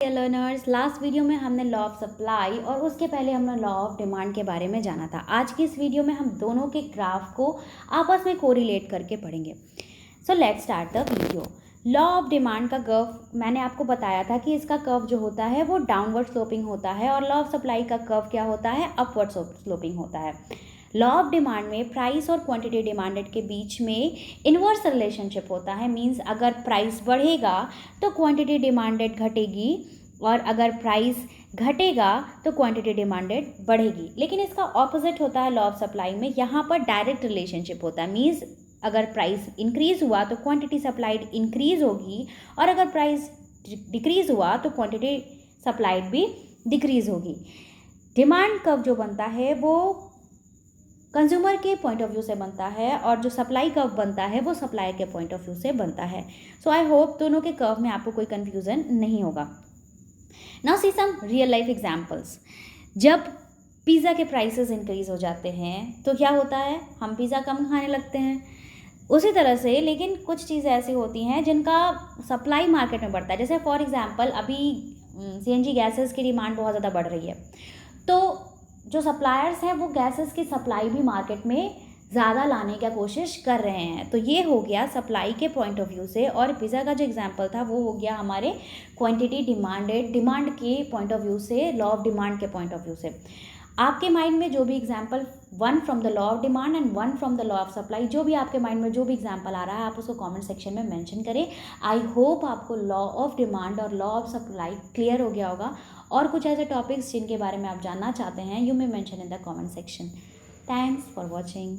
Learners, last video में हमने law of supply और उसके पहले हमने लॉ ऑफ डिमांड के बारे में जाना था। आज की इस वीडियो में हम दोनों के ग्राफ को आपस में कोरिलेट करके पढ़ेंगे। So let's start the video. Law of demand का कर्व मैंने आपको बताया था कि इसका कर्व जो होता है वो डाउनवर्ड स्लोपिंग होता है और लॉ ऑफ सप्लाई का कर्व क्या होता है, अपवर्ड स्लोपिंग होता है। लॉ ऑफ डिमांड में प्राइस और क्वांटिटी डिमांडेड के बीच में इन्वर्स रिलेशनशिप होता है। मींस अगर प्राइस बढ़ेगा तो क्वांटिटी डिमांडेड घटेगी और अगर प्राइस घटेगा तो क्वांटिटी डिमांडेड बढ़ेगी। लेकिन इसका ऑपोजिट होता है लॉ ऑफ सप्लाई में। यहाँ पर डायरेक्ट रिलेशनशिप होता है। मींस अगर प्राइस इंक्रीज हुआ तो क्वांटिटी सप्लाइड इंक्रीज होगी और अगर प्राइस डिक्रीज हुआ तो क्वांटिटी सप्लाइड भी डिक्रीज होगी। डिमांड कर्व जो बनता है वो कंज्यूमर के पॉइंट ऑफ व्यू से बनता है और जो सप्लाई कर्व बनता है वो सप्लायर के पॉइंट ऑफ व्यू से बनता है। सो आई होप दोनों के कर्व में आपको कोई कन्फ्यूज़न नहीं होगा। Now see some real life examples. जब पिज़्ज़ा के प्राइसेस इंक्रीज हो जाते हैं तो क्या होता है, हम पिज़्ज़ा कम खाने लगते हैं। उसी तरह से लेकिन कुछ चीज़ें ऐसी होती हैं जिनका सप्लाई मार्केट में बढ़ता है। जैसे फॉर एग्जांपल अभी सीएनजी गैसेस की डिमांड बहुत ज़्यादा बढ़ रही है, तो जो सप्लायर्स हैं वो गैसेस की सप्लाई भी मार्केट में ज़्यादा लाने की कोशिश कर रहे हैं। तो ये हो गया सप्लाई के पॉइंट ऑफ व्यू से, और पिज़्ज़ा का जो एग्जांपल था वो हो गया हमारे क्वांटिटी डिमांड के पॉइंट ऑफ व्यू से, लॉ ऑफ डिमांड के पॉइंट ऑफ व्यू से। आपके माइंड में जो भी example, one from the law of demand and one from the law of supply, जो भी आपके माइंड में जो भी एग्जांपल आ रहा है आप उसको कमेंट सेक्शन में मेंशन करें। आई होप आपको लॉ ऑफ डिमांड और लॉ ऑफ सप्लाई क्लियर हो गया होगा। और कुछ ऐसे टॉपिक्स जिनके बारे में आप जानना चाहते हैं, you may mention in the comment section. Thanks for watching.